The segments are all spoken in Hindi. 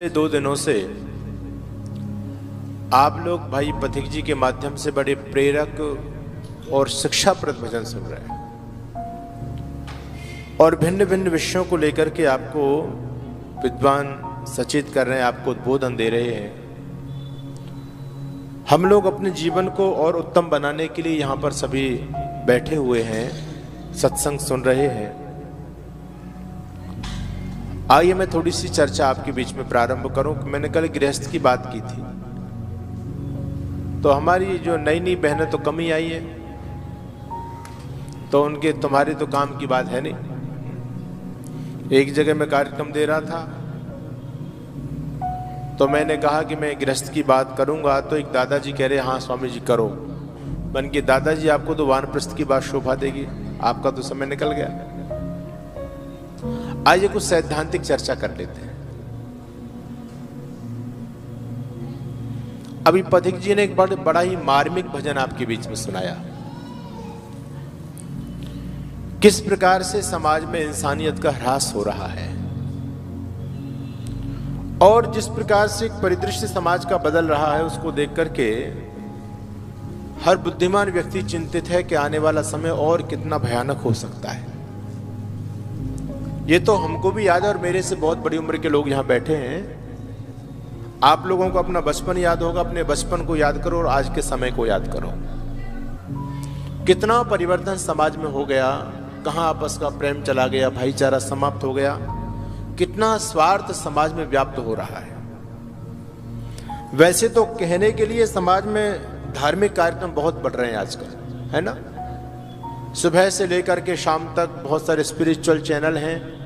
2 दिनों से आप लोग भाई पथिक जी के माध्यम से बड़े प्रेरक और शिक्षाप्रद भजन सुन रहे हैं और भिन्न भिन्न विषयों को लेकर के आपको विद्वान सचेत कर रहे हैं, आपको उद्बोधन दे रहे हैं। हम लोग अपने जीवन को और उत्तम बनाने के लिए यहाँ पर सभी बैठे हुए हैं, सत्संग सुन रहे हैं। आइए मैं थोड़ी सी चर्चा आपके बीच में प्रारंभ करूं। मैंने कल गृहस्थ की बात की थी, तो हमारी जो नई नई बहनें तो कम ही आई है, तो उनके तुम्हारे तो काम की बात है नहीं। एक जगह मैं कार्यक्रम दे रहा था, तो मैंने कहा कि मैं गृहस्थ की बात करूंगा, तो एक दादाजी कह रहे हाँ स्वामी जी करो। बन के दादाजी आपको तो वानप्रस्थ की बात शोभा देगी, आपका तो समय निकल गया। आइए कुछ सैद्धांतिक चर्चा कर लेते हैं। अभी पथिक जी ने एक बड़ा ही मार्मिक भजन आपके बीच में सुनाया, किस प्रकार से समाज में इंसानियत का ह्रास हो रहा है और जिस प्रकार से एक परिदृश्य समाज का बदल रहा है, उसको देख करके हर बुद्धिमान व्यक्ति चिंतित है कि आने वाला समय और कितना भयानक हो सकता है। ये तो हमको भी याद है और मेरे से बहुत बड़ी उम्र के लोग यहाँ बैठे हैं। आप लोगों को अपना बचपन याद होगा, अपने बचपन को याद करो और आज के समय को याद करो। कितना परिवर्तन समाज में हो गया, कहाँ आपस का प्रेम चला गया, भाईचारा समाप्त हो गया, कितना स्वार्थ समाज में व्याप्त हो रहा है। वैसे तो कहने के लिए समाज में धार्मिक कार्यक्रम बहुत बढ़ रहे हैं आजकल, है ना। सुबह से लेकर के शाम तक बहुत सारे स्पिरिचुअल चैनल हैं,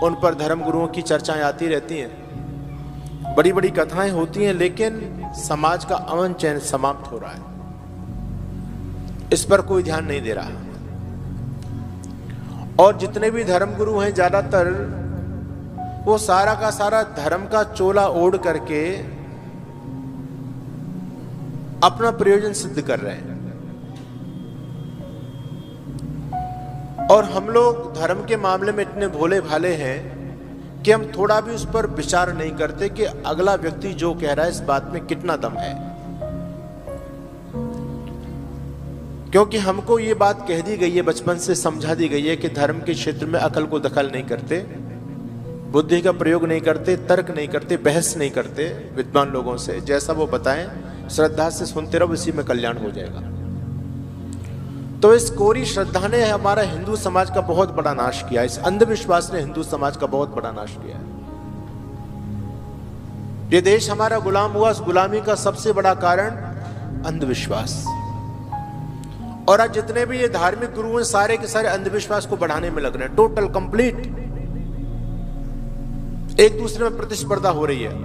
उन पर धर्म गुरुओं की चर्चाएं आती रहती हैं, बड़ी बड़ी कथाएं होती हैं, लेकिन समाज का अमन चैन समाप्त हो रहा है। इस पर कोई ध्यान नहीं दे रहा। और जितने भी धर्म गुरु हैं ज्यादातर वो सारा का सारा धर्म का चोला ओढ़ करके अपना प्रयोजन सिद्ध कर रहे हैं। और हम लोग धर्म के मामले में इतने भोले भाले हैं कि हम थोड़ा भी उस पर विचार नहीं करते कि अगला व्यक्ति जो कह रहा है इस बात में कितना दम है। क्योंकि हमको ये बात कह दी गई है, बचपन से समझा दी गई है कि धर्म के क्षेत्र में अकल को दखल नहीं करते, बुद्धि का प्रयोग नहीं करते, तर्क नहीं करते, बहस नहीं करते विद्वान लोगों से। जैसा वो बताएं श्रद्धा से सुनते रहो, इसी में कल्याण हो जाएगा। तो इस कोरी श्रद्धा ने हमारा हिंदू समाज का बहुत बड़ा नाश किया, इस अंधविश्वास ने हिंदू समाज का बहुत बड़ा नाश किया। ये देश हमारा गुलाम हुआ, उस गुलामी का सबसे बड़ा कारण अंधविश्वास। और आज जितने भी ये धार्मिक गुरु हैं सारे के सारे अंधविश्वास को बढ़ाने में लग रहे हैं, टोटल कंप्लीट। एक दूसरे में प्रतिस्पर्धा हो रही है।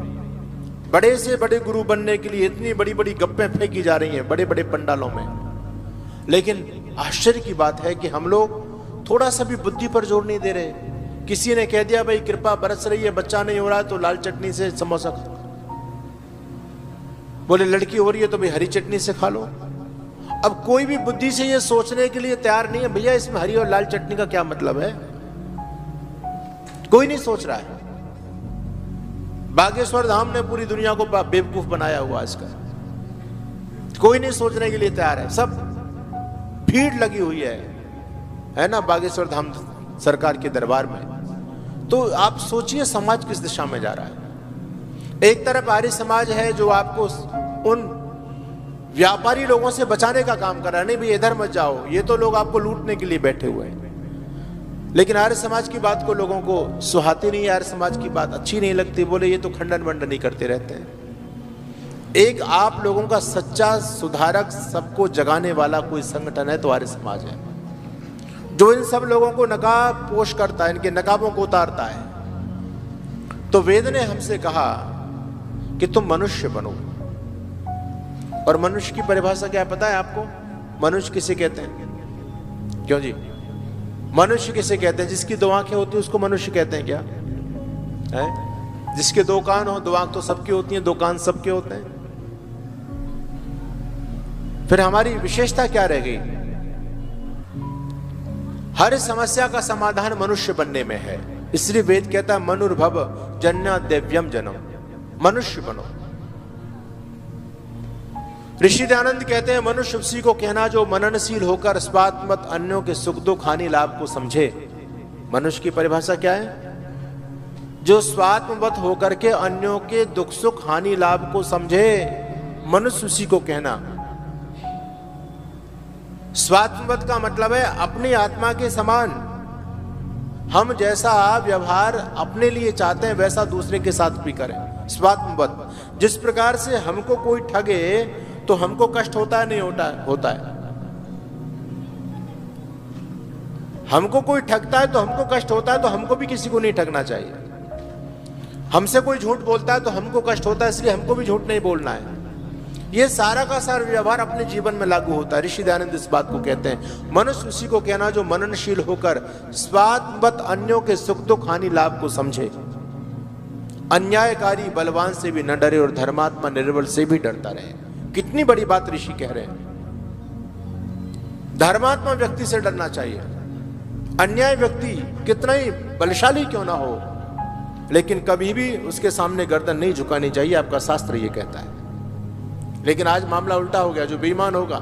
बड़े से बड़े गुरु बनने के लिए इतनी बड़ी बड़ी गप्पें फेंकी जा रही हैं बड़े बड़े पंडालों में। लेकिन आश्चर्य की बात है कि हम लोग थोड़ा सा भी बुद्धि पर जोर नहीं दे रहे। किसी ने कह दिया भाई कृपा बरस रही है, बच्चा नहीं हो रहा है तो लाल चटनी से समोसा खा, बोले लड़की हो रही है तो भाई हरी चटनी से खा लो। अब कोई भी बुद्धि से ये सोचने के लिए तैयार नहीं है भैया इसमें हरी और लाल चटनी का क्या मतलब है। कोई नहीं सोच रहा है। बागेश्वर धाम ने पूरी दुनिया को बेवकूफ बनाया हुआ आजकल। कोई नहीं सोचने के लिए तैयार है, सब भीड़ लगी हुई है ना बागेश्वर धाम सरकार के दरबार में। तो आप सोचिए समाज किस दिशा में जा रहा है। एक तरफ आर्य समाज है जो आपको उन व्यापारी लोगों से बचाने का काम कर रहा है, नहीं भाई इधर मत जाओ, ये तो लोग आपको लूटने के लिए बैठे हुए हैं। लेकिन आर्य समाज की बात को लोगों को सुहाती नहीं, आर्य समाज की बात अच्छी नहीं लगती, बोले ये तो खंडन वंडन ही करते रहते हैं। एक आप लोगों का सच्चा सुधारक, सबको जगाने वाला कोई संगठन है तो आर्य समाज है, जो इन सब लोगों को नकाब पोष करता है, इनके नकाबों को उतारता है। तो वेद ने हमसे कहा कि तुम मनुष्य बनो। और मनुष्य की परिभाषा क्या है पता है आपको? मनुष्य किसे कहते हैं? क्यों जी, मनुष्य किसे कहते हैं? जिसकी 2 आंखें होती है उसको मनुष्य कहते हैं क्या है? जिसके 2 कान हो, 2 आंख तो सबकी होती हैं, 2 कान सबके होते हैं। फिर हमारी विशेषता क्या रह गई? हर समस्या का समाधान मनुष्य बनने में है। इसलिए वेद कहता है मनुर्भव जन्या दिव्यम जनम, मनुष्य बनो। ऋषि दयानंद कहते हैं मनुष्य उसी को कहना जो मननशील होकर स्वात्मत अन्यों के सुख दुख हानि लाभ को समझे। मनुष्य की परिभाषा क्या है? जो स्वात्मवत होकर के अन्यों के दुख सुख हानि लाभ को समझे, मनुष्य उसी को कहना। स्वात्मवत का मतलब है अपनी आत्मा के समान। हम जैसा व्यवहार अपने लिए चाहते हैं वैसा दूसरे के साथ भी करें। स्वात्मवत, जिस प्रकार से हमको कोई ठगे तो हमको कष्ट होता है, नहीं होता है। हमको कोई ठगता है तो हमको कष्ट होता है, तो हमको भी किसी को नहीं ठगना चाहिए। हमसे कोई झूठ बोलता है तो हमको कष्ट होता है, इसलिए हमको भी झूठ नहीं बोलना है। ये सारा का सारा व्यवहार अपने जीवन में लागू होता है। ऋषि दयानंद इस बात को कहते हैं मनुष्य उसी को कहना जो मननशील होकर स्वात्मवत अन्यों के सुख दुख हानि लाभ को समझे। अन्यायकारी बलवान से भी न डरे और धर्मात्मा निर्बल से भी डरता रहे। कितनी बड़ी बात ऋषि कह रहे हैं। धर्मात्मा व्यक्ति से डरना चाहिए। अन्याय व्यक्ति कितना ही बलशाली क्यों ना हो, लेकिन कभी भी उसके सामने गर्दन नहीं झुकानी चाहिए, आपका शास्त्र ये कहता है। लेकिन आज मामला उल्टा हो गया। जो बेईमान होगा,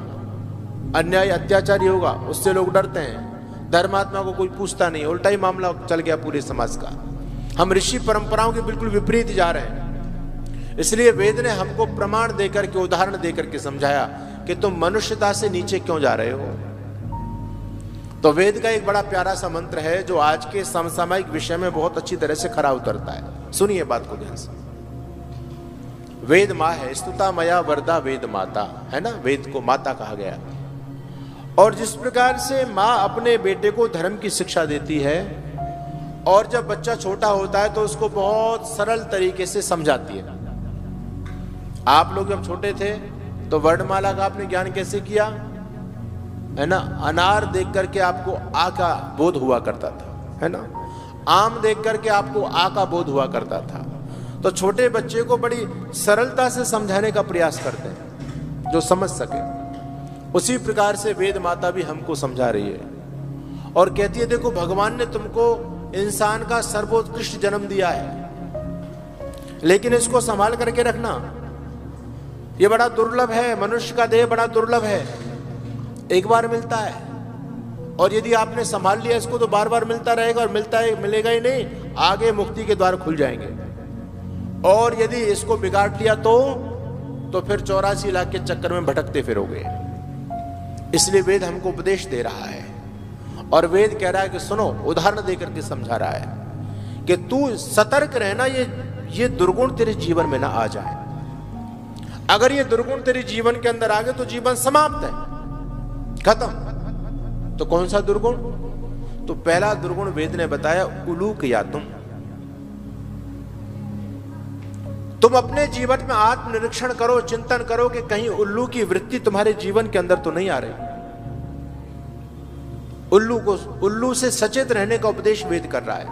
अन्याय अत्याचारी होगा, उससे लोग डरते हैं। धर्मात्मा को कोई पूछता नहीं, उल्टा ही मामला चल गया पूरे समाज का। हम ऋषि परंपराओं के बिल्कुल विपरीत जा रहे हैं। इसलिए वेद ने हमको प्रमाण देकर के, उदाहरण देकर के समझाया कि तुम मनुष्यता से नीचे क्यों जा रहे हो। तो वेद का एक बड़ा प्यारा सा मंत्र है जो आज के समसामयिक विषय में बहुत अच्छी तरह से खरा उतरता है। सुनिए बात को ध्यान से। वेद माँ है, स्तुता मया वरदा वेद माता, है ना। वेद को माता कहा गया। और जिस प्रकार से माँ अपने बेटे को धर्म की शिक्षा देती है, और जब बच्चा छोटा होता है तो उसको बहुत सरल तरीके से समझाती है। आप लोग जब छोटे थे तो वर्णमाला का आपने ज्ञान कैसे किया, है ना। अनार देख करके आपको आ का बोध हुआ करता था, है ना। आम देख करके आपको आ का बोध हुआ करता था। तो छोटे बच्चे को बड़ी सरलता से समझाने का प्रयास करते हैं जो समझ सके। उसी प्रकार से वेद माता भी हमको समझा रही है और कहती है देखो भगवान ने तुमको इंसान का सर्वोत्कृष्ट जन्म दिया है, लेकिन इसको संभाल करके रखना। ये बड़ा दुर्लभ है, मनुष्य का देह बड़ा दुर्लभ है, एक बार मिलता है। और यदि आपने संभाल लिया इसको तो बार बार मिलता रहेगा, और मिलेगा ही नहीं, आगे मुक्ति के द्वार खुल जाएंगे। और यदि इसको बिगाड़ लिया तो फिर 84 लाख के चक्कर में भटकते फिरोगे। इसलिए वेद हमको उपदेश दे रहा है, और वेद कह रहा है कि सुनो, उदाहरण देकर के समझा रहा है कि तू सतर्क रहना, ये दुर्गुण तेरे जीवन में ना आ जाए। अगर ये दुर्गुण तेरे जीवन के अंदर आ गए तो जीवन समाप्त है, खत्म। तो कौन सा दुर्गुण? तो पहला दुर्गुण वेद ने बताया उलूक या तुम अपने जीवन में आत्मनिरीक्षण करो, चिंतन करो कि कहीं उल्लू की वृत्ति तुम्हारे जीवन के अंदर तो नहीं आ रही। उल्लू से सचेत रहने का उपदेश वेद कर रहा है।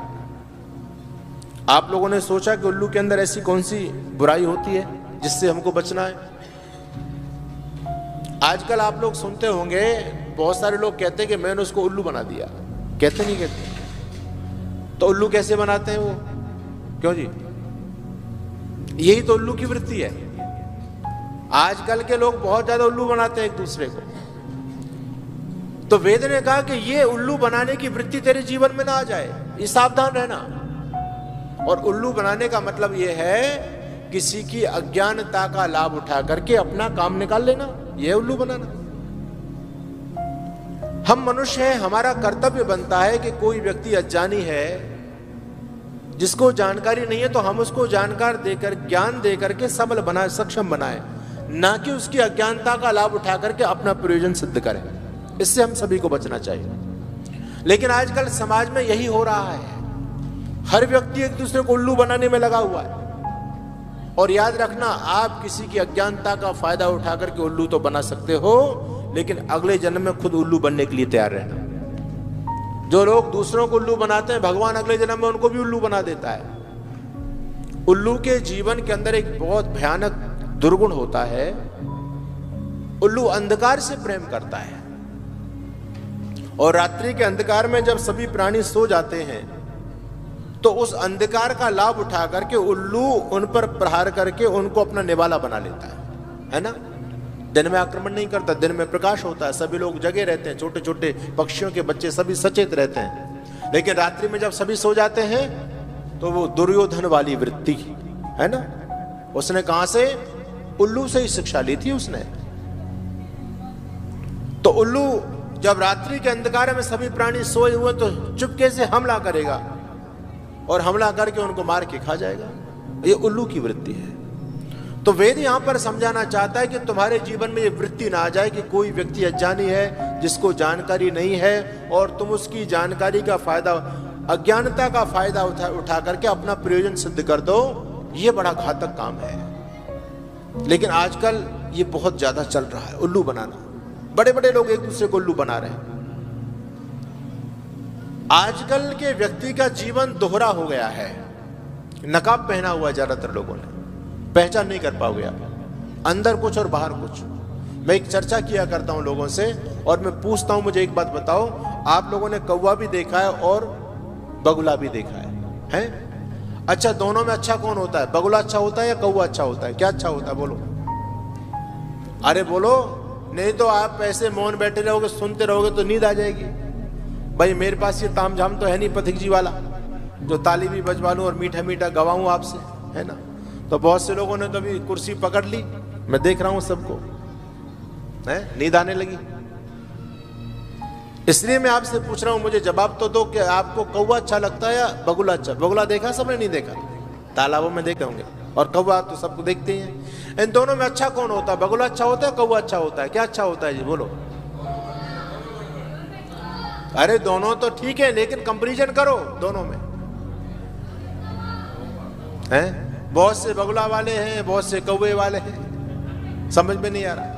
आप लोगों ने सोचा कि उल्लू के अंदर ऐसी कौन सी बुराई होती है जिससे हमको बचना है? आजकल आप लोग सुनते होंगे, बहुत सारे लोग कहते हैं कि मैंने उसको उल्लू बना दिया। कहते नहीं कहते? तो उल्लू कैसे बनाते हैं वो? क्यों जी? यही तो उल्लू की वृत्ति है। आजकल के लोग बहुत ज्यादा उल्लू बनाते हैं एक दूसरे को। तो वेद ने कहा कि ये उल्लू बनाने की वृत्ति तेरे जीवन में ना आ जाए, ये सावधान रहना। और उल्लू बनाने का मतलब ये है किसी की अज्ञानता का लाभ उठा करके अपना काम निकाल लेना, यह उल्लू बनाना। हम मनुष्य हैं, हमारा कर्तव्य बनता है कि कोई व्यक्ति अज्ञानी है, जिसको जानकारी नहीं है, तो हम उसको जानकार देकर, ज्ञान देकर के सबल बनाए, सक्षम बनाए, ना कि उसकी अज्ञानता का लाभ उठा करके अपना प्रयोजन सिद्ध करें। इससे हम सभी को बचना चाहिए। लेकिन आजकल समाज में यही हो रहा है, हर व्यक्ति एक दूसरे को उल्लू बनाने में लगा हुआ है। और याद रखना, आप किसी की अज्ञानता का फायदा उठा करके उल्लू तो बना सकते हो, लेकिन अगले जन्म में खुद उल्लू बनने के लिए तैयार रहना। जो लोग दूसरों को उल्लू बनाते हैं, भगवान अगले जन्म में उनको भी उल्लू बना देता है। उल्लू के जीवन के अंदर एक बहुत भयानक दुर्गुण होता है। उल्लू अंधकार से प्रेम करता है, और रात्रि के अंधकार में जब सभी प्राणी सो जाते हैं तो उस अंधकार का लाभ उठा करके उल्लू उन पर प्रहार करके उनको अपना निवाला बना लेता है ना। दिन में आक्रमण नहीं करता, दिन में प्रकाश होता है, सभी लोग जगे रहते हैं, छोटे छोटे पक्षियों के बच्चे सभी सचेत रहते हैं। लेकिन रात्रि में जब सभी सो जाते हैं तो वो दुर्योधन वाली वृत्ति है ना, उसने कहां से? उल्लू से ही शिक्षा ली थी उसने। तो उल्लू जब रात्रि के अंधकार में सभी प्राणी सोए हुए तो चुपके से हमला करेगा और हमला करके उनको मार के खा जाएगा। ये उल्लू की वृत्ति है। तो वेद यहां पर समझाना चाहता है कि तुम्हारे जीवन में ये वृत्ति ना आ जाए कि कोई व्यक्ति अज्ञानी है जिसको जानकारी नहीं है और तुम उसकी जानकारी का फायदा, अज्ञानता का फायदा उठा करके अपना प्रयोजन सिद्ध कर दो। ये बड़ा घातक काम है। लेकिन आजकल ये बहुत ज्यादा चल रहा है, उल्लू बनाना। बड़े बड़े लोग एक दूसरे को उल्लू बना रहे हैं। आजकल के व्यक्ति का जीवन दोहरा हो गया है। नकाब पहना हुआ ज्यादातर लोगों ने, पहचान नहीं कर पाओगे आप, अंदर कुछ और बाहर कुछ। मैं एक चर्चा किया करता हूं लोगों से और मैं पूछता हूं, मुझे एक बात बताओ, आप लोगों ने कौवा भी देखा है और बगुला भी देखा है? अच्छा, दोनों में अच्छा कौन होता है? बगुला अच्छा होता है या कौवा अच्छा होता है? क्या अच्छा होता है बोलो? अरे बोलो, नहीं तो आप ऐसे मौन बैठे रहोगे, सुनते रहोगे तो नींद आ जाएगी। भाई मेरे पास ये तामझाम तो है नहीं पथिक जी वाला, जो ताली भी बजवा लूं और मीठा मीठा गवाऊं आपसे, है ना। तो बहुत से लोगों ने तो अभी कुर्सी पकड़ ली, मैं देख रहा हूं सबको, है नींद आने लगी। इसलिए मैं आपसे पूछ रहा हूं, मुझे जवाब तो दो कि आपको कौवा अच्छा लगता है या बगुला अच्छा? बगुला देखा सबने? नहीं देखा, तालाबों में देखे होंगे, और कौवा तो सबको देखते हैं। इन दोनों में अच्छा कौन होता है? बगुला अच्छा होता है, कौवा अच्छा होता है? क्या अच्छा होता है जी बोलो? अरे दोनों तो ठीक है, लेकिन कंपैरिजन करो दोनों में, हैं? बहुत से बगुला वाले हैं, बहुत से कौवे वाले हैं, समझ में नहीं आ रहा।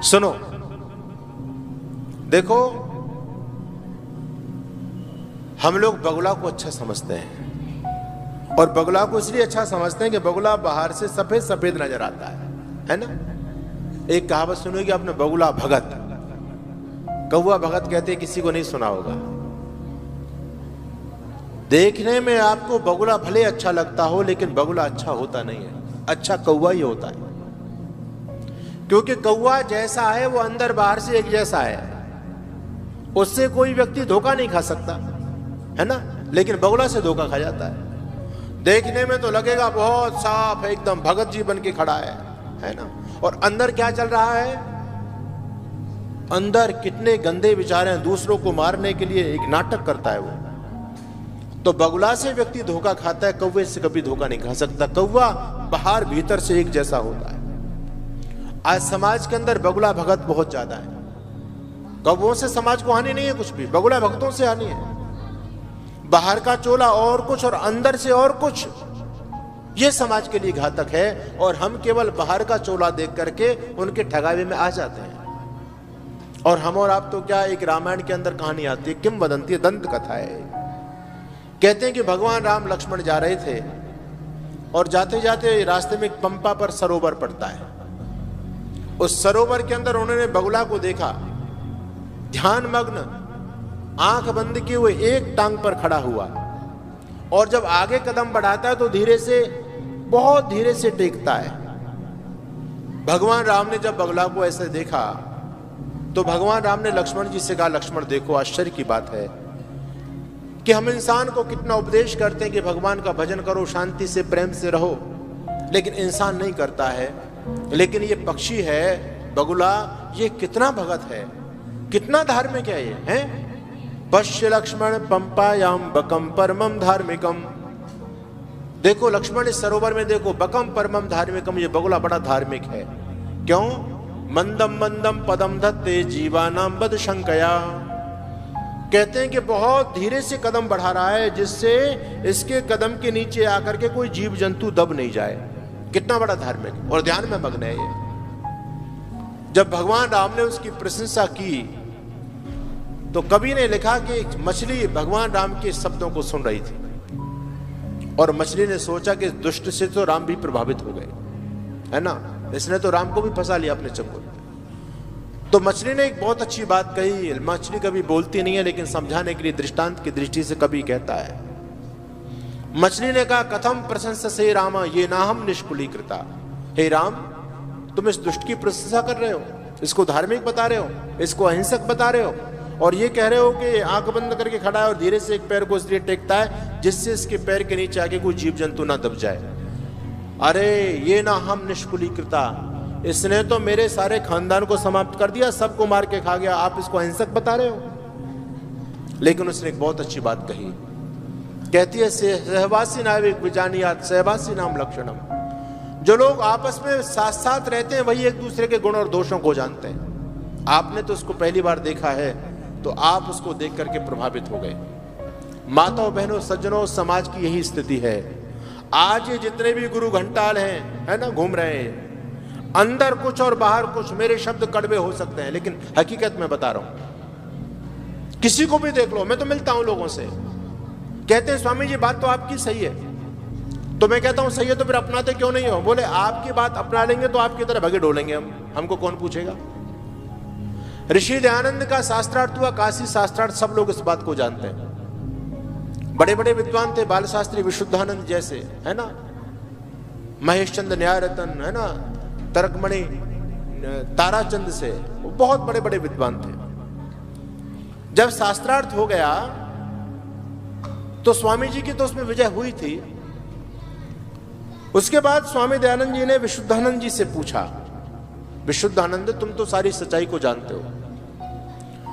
सुनो, देखो, हम लोग बगुला को अच्छा समझते हैं और बगुला को इसलिए अच्छा समझते हैं कि बगुला बाहर से सफेद सफेद नजर आता है ना। एक कहावत सुनोगे आपने, बगुला भगत। कौवा भगत कहते किसी को नहीं सुना होगा। देखने में आपको बगुला भले अच्छा लगता हो, लेकिन बगुला अच्छा होता नहीं है, अच्छा कौवा ही होता है। क्योंकि कौवा जैसा है वो अंदर बाहर से एक जैसा है, उससे कोई व्यक्ति धोखा नहीं खा सकता, है ना। लेकिन बगुला से धोखा खा जाता है। देखने में तो लगेगा बहुत साफ, एकदम भगत जी बन के खड़ा है ना, और अंदर क्या चल रहा है? अंदर कितने गंदे विचार हैं, दूसरों को मारने के लिए एक नाटक करता है वो। तो बगुला से व्यक्ति धोखा खाता है, कौवे से कभी धोखा नहीं खा सकता। कौवा बाहर भीतर से एक जैसा होता है। आज समाज के अंदर बगुला भगत बहुत ज्यादा है। कौवों से समाज को हानि नहीं है कुछ भी, बगुला भगतों से हानि है। बाहर का चोला और कुछ और अंदर से और कुछ, यह समाज के लिए घातक है। और हम केवल बाहर का चोला देख करके उनके ठगावे में आ जाते हैं। और हम और आप तो क्या, एक रामायण के अंदर कहानी आती है, किंवदंती दंत कथा है। कहते हैं कि भगवान राम लक्ष्मण जा रहे थे और जाते जाते रास्ते में एक पंपा पर सरोवर पड़ता है। उस सरोवर के अंदर उन्होंने बगुला को देखा, ध्यान मग्न, आंख बंद किए हुए एक टांग पर खड़ा हुआ, और जब आगे कदम बढ़ाता है तो धीरे से, बहुत धीरे से टेकता है। भगवान राम ने जब बगुला को ऐसे देखा तो भगवान राम ने लक्ष्मण जी से कहा, लक्ष्मण देखो, आश्चर्य की बात है कि हम इंसान को कितना उपदेश करते हैं कि भगवान का भजन करो, शांति से प्रेम से रहो, लेकिन इंसान नहीं करता है। लेकिन ये पक्षी है बगुला, ये कितना भगत है, कितना धार्मिक है ये, हैं? पश्य लक्ष्मण पंपायाम बकम परमम धार्मिकम। देखो लक्ष्मण इस सरोवर में देखो, बकम परमम धार्मिकम, ये बगुला बड़ा धार्मिक है। क्यों? मंदम मंदम पदम धत्ते जीवानाम बद शंकया। कहते हैं कि बहुत धीरे से कदम बढ़ा रहा है, जिससे इसके कदम के नीचे आकर के कोई जीव जंतु दब नहीं जाए। कितना बड़ा धार्मिक और ध्यान में मग्न है ये। जब भगवान राम ने उसकी प्रशंसा की तो कवि ने लिखा कि मछली भगवान राम के शब्दों को सुन रही थी और मछली ने सोचा कि दुष्ट से तो राम भी प्रभावित हो गए, है ना, इसने तो राम को भी फंसा लिया अपने चंगुल। तो मछली ने एक बहुत अच्छी बात कही। मछली कभी बोलती नहीं है, लेकिन समझाने के लिए दृष्टांत की दृष्टि से कभी कहता है। मछली ने कहा, कथम प्रशंससे राम ये ना हम निष्कुलीकृता। हे राम, तुम इस दुष्ट की प्रशंसा कर रहे हो, इसको धार्मिक बता रहे हो, इसको अहिंसक बता रहे हो, और ये कह रहे हो कि आंख बंद करके खड़ा है और धीरे से एक पैर को इसलिए टेकता है जिससे इसके पैर के नीचे आके कोई जीव जंतु ना दब जाए। अरे ये ना हम निष्कुलीकृता, इसने तो मेरे सारे खानदान को समाप्त कर दिया, सबको मार के खा गया, आप इसको अहिंसक बता रहे हो। लेकिन उसने एक बहुत अच्छी बात कही, कहती है, सहवासी नाविक विजानियात सहवासी नाम लक्षणम। जो लोग आपस में साथ साथ रहते हैं वही एक दूसरे के गुण और दोषों को जानते हैं। आपने तो उसको पहली बार देखा है तो आप उसको देख करके प्रभावित हो गए। माताओं बहनों सज्जनों, समाज की यही स्थिति है। आज ये जितने भी गुरु घंटाल हैं, है ना, घूम रहे हैं, अंदर कुछ और बाहर कुछ। मेरे शब्द कड़वे हो सकते हैं, लेकिन हकीकत में बता रहा हूं। किसी को भी देख लो, मैं तो मिलता हूं लोगों से, कहते हैं स्वामी जी बात तो आपकी सही है। तो मैं कहता हूं सही है तो फिर अपनाते क्यों नहीं हो? बोले आपकी बात अपना लेंगे तो आपकी तरह भगे डोलेंगे हमको कौन पूछेगा। ऋषि दयानंद का शास्त्रार्थ हुआ, काशी शास्त्रार्थ, सब लोग इस बात को जानते हैं। बड़े बड़े विद्वान थे, बाल शास्त्री विशुद्धानंद जैसे, है ना, महेश चंद्र न्याय रतन, है ना, तर्कमणि ताराचंद से, वो बहुत बड़े बड़े विद्वान थे। जब शास्त्रार्थ हो गया तो स्वामी जी की तो उसमें विजय हुई थी। उसके बाद स्वामी दयानंद जी ने विशुद्धानंद जी से पूछा, विशुद्धानंद तुम तो सारी सच्चाई को जानते हो,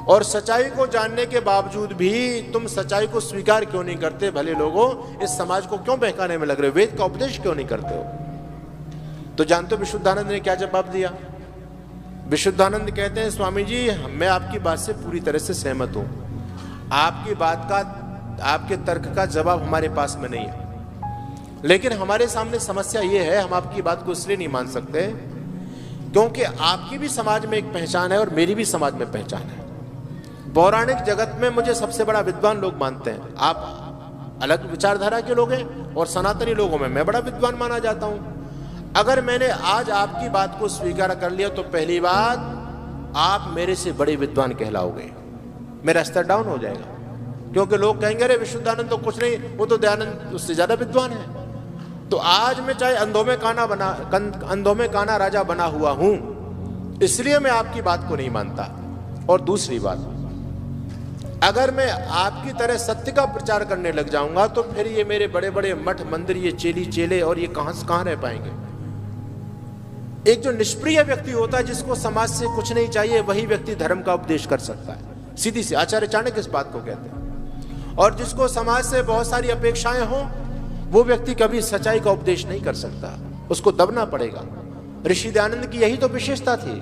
और सच्चाई को जानने के बावजूद भी तुम सच्चाई को स्वीकार क्यों नहीं करते? भले लोगों, इस समाज को क्यों बहकाने में लग रहे हो? वेद का उपदेश क्यों नहीं करते हो? तो जानते हो विशुद्धानंद ने क्या जवाब दिया? विशुद्धानंद कहते हैं, स्वामी जी मैं आपकी बात से पूरी तरह से सहमत हूं। आपकी बात का, आपके तर्क का जवाब हमारे पास में नहीं है, लेकिन हमारे सामने समस्या ये है, हम आपकी बात को इसलिए नहीं मान सकते क्योंकि आपकी भी समाज में एक पहचान है और मेरी भी समाज में पहचान है। पौराणिक जगत में मुझे सबसे बड़ा विद्वान लोग मानते हैं। आप अलग विचारधारा के लोग हैं और सनातनी लोगों में मैं बड़ा विद्वान माना जाता हूं। अगर मैंने आज आपकी बात को स्वीकार कर लिया तो पहली बात आप मेरे से बड़े विद्वान कहलाओगे, मेरा स्तर डाउन हो जाएगा, क्योंकि लोग कहेंगे अरे विशुद्धानंद तो कुछ नहीं, वो तो दयानंद उससे ज्यादा विद्वान है। तो आज मैं चाहे अंधों में काना राजा बना हुआ हूं, इसलिए मैं आपकी बात को नहीं मानता। और दूसरी बात, अगर मैं आपकी तरह सत्य का प्रचार करने लग जाऊंगा तो फिर ये मेरे बड़े बड़े मठ मंदिर, ये चेली चेले, और ये कहां से कहां रह पाएंगे? एक जो निष्प्रिय व्यक्ति होता है, जिसको समाज से कुछ नहीं चाहिए, वही व्यक्ति धर्म का उपदेश कर सकता है। सीधी सी आचार्य चाणक्य इस बात को कहते हैं। और जिसको समाज से बहुत सारी अपेक्षाएं हो, वो व्यक्ति कभी सच्चाई का उपदेश नहीं कर सकता, उसको दबना पड़ेगा। ऋषि दयानंद की यही तो विशेषता थी।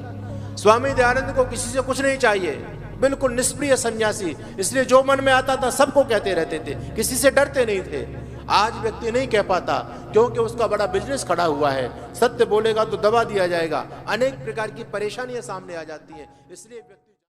स्वामी दयानंद को किसी से कुछ नहीं चाहिए, बिल्कुल निष्प्रिय सन्यासी, इसलिए जो मन में आता था सबको कहते रहते थे, किसी से डरते नहीं थे। आज व्यक्ति नहीं कह पाता क्योंकि उसका बड़ा बिजनेस खड़ा हुआ है, सत्य बोलेगा तो दबा दिया जाएगा, अनेक प्रकार की परेशानियां सामने आ जाती हैं, इसलिए व्यक्ति